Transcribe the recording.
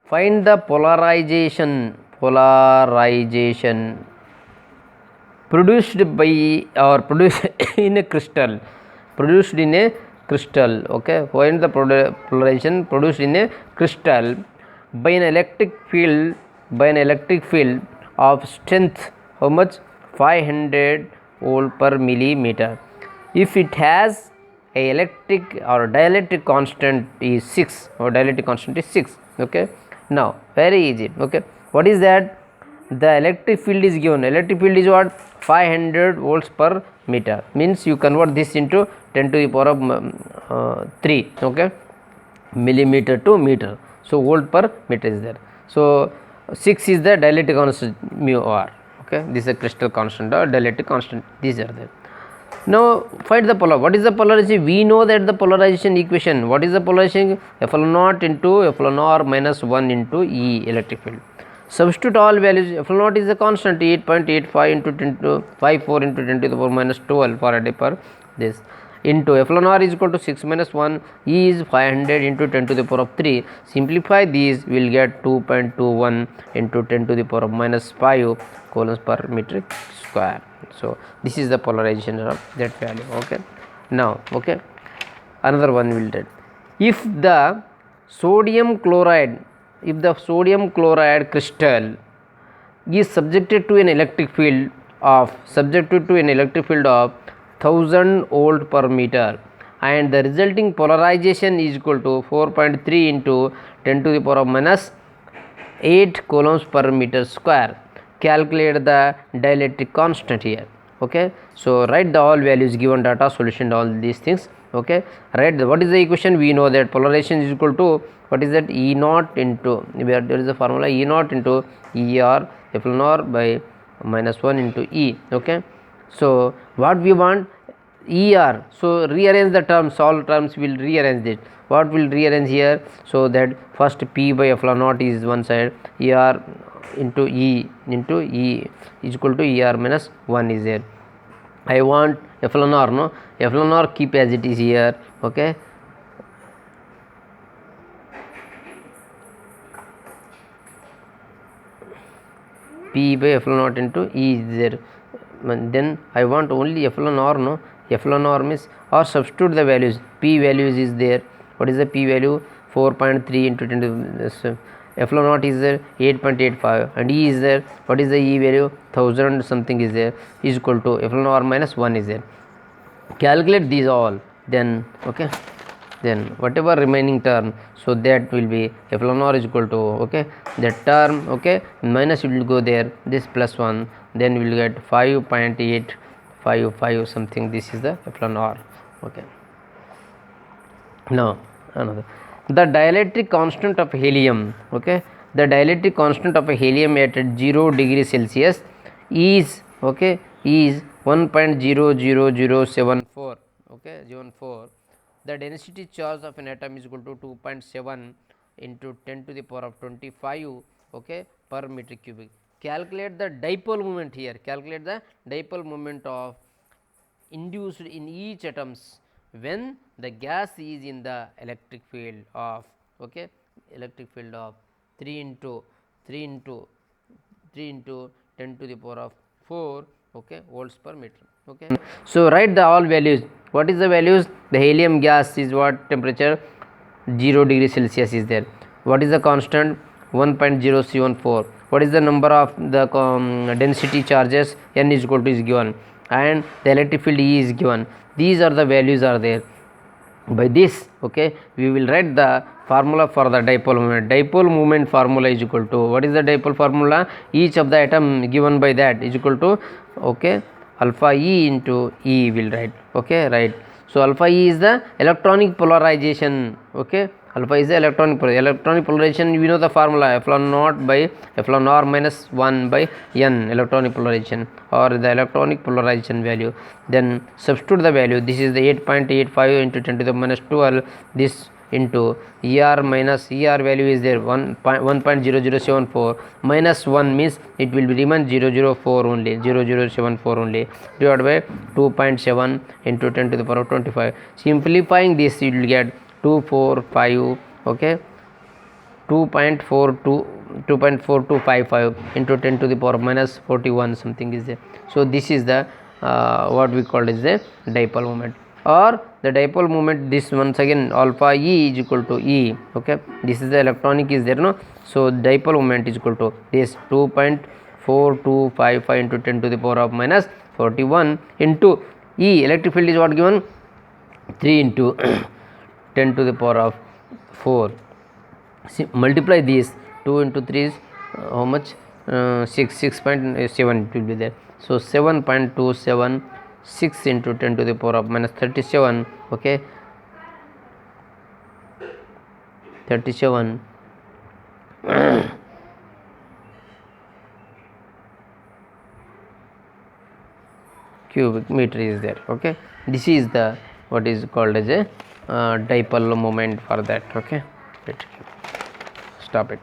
Find the polarization produced by or produced in a crystal. Okay, find the polarization produced in a crystal by an electric field of strength how much 500 volt per millimeter. If it has a electric or dielectric constant is 6, or dielectric constant is 6. Okay, now very easy. Okay, what is that? The electric field is given. Electric field is what? 500 volts per meter, means you convert this into 10 to the power of 3. Okay, millimeter to meter, so volt per meter is there. So 6 is the dielectric constant mu r. Okay, this is a crystal constant or dielectric constant, these are there. Now find the polar. What is the polarization? We know that the polarization equation. What is the polarization? Epsilon naught into epsilon r minus 1 into E electric field. Substitute all values. Epsilon naught is a constant 8.85 into 10 to 54 into 10 to the power minus 12 Faraday per this, into epsilon r is equal to 6 minus 1, E is 500 into 10 to the power of 3. Simplify these, we will get 2.21 into 10 to the power of minus 5 coulombs per meter square. So this is the polarization of that value. Okay, now okay, another one will take. If the sodium chloride crystal is subjected to an electric field of 1000 volt per meter, and the resulting polarization is equal to 4.3 into 10 to the power of minus 8 coulombs per meter square. Calculate the dielectric constant here. Okay, so write the all values, given data, solution, all these things. Okay, write what is the equation? We know that polarization is equal to, what is that? E naught into, where there is a formula, E naught into ER epsilon r by minus 1 into E. Okay, so what we want? ER. So rearrange the terms, all terms will rearrange it. What will rearrange here? So that first P by epsilon naught is one side, ER into E is equal to ER minus 1 is there. I want epsilon r, no? Epsilon r keep as it is here. Okay, P by epsilon naught into E is there. Then I want only epsilon r, no? Epsilon r means, or substitute the values. P values is there. What is the P value? 4.3 into 10 to epsilon naught is there 8.85, and E is there. What is the E value? 1000 something is there, is equal to epsilon r minus 1 is there. Calculate these all, then okay, then whatever remaining term, so that will be epsilon r is equal to, okay, that term, okay, minus will go there, this plus 1, then we will get 5.855 something, this is the epsilon r. Okay, now another, the dielectric constant of helium. Okay, the dielectric constant of a helium at 0 degree Celsius is, okay, is 1.00074. Okay, 74. The density charge of an atom is equal to 2.7 into 10 to the power of 25, okay, per meter cubic. Calculate the dipole moment here. Calculate the dipole moment of induced in each atoms when the gas is in the electric field of, okay, electric field of 3 into 10 to the power of 4, okay, volts per meter. Okay, so write the all values. What is the values? The helium gas is what temperature? 0 degree Celsius is there. What is the constant? 1.074. What is the number of the density charges? N is equal to is given, and the electric field E is given. These are the values are there. By this, okay, we will write the formula for the dipole moment. Dipole moment formula is equal to, what is the dipole formula? Each of the atom given by that is equal to, okay, alpha E into E will write. Okay, right. So alpha E is the electronic polarization. Okay, alpha is the electronic polarization. We know the formula, epsilon naught by epsilon r minus 1 by n, electronic polarization, or the electronic polarization value. Then substitute the value. This is the 8.85 into 10 to the minus 12, this into ER minus ER value is there 1.0074 minus 1 means it will be remain 004 only, 0074 only, divided by 2.7 into 10 to the power of 25. Simplifying this, you will get 245, okay, 2.4255 into 10 to the power minus 41 something is there. So this is the what we call is the dipole moment, or the dipole moment. This once again alpha E is equal to E. Okay, this is the electronic is there, no? So dipole moment is equal to this 2.4255 into 10 to the power of minus 41 into E. Electric field is what given? 3 into 10 to the power of 4. See, multiply these. 2 into 3 is how much? 6.7 it will be there. So 7.276 into 10 to the power of minus 37. Okay, 37 cubic meter is there. Okay, this is the what is called as a dipole moment for that. Okay, stop it.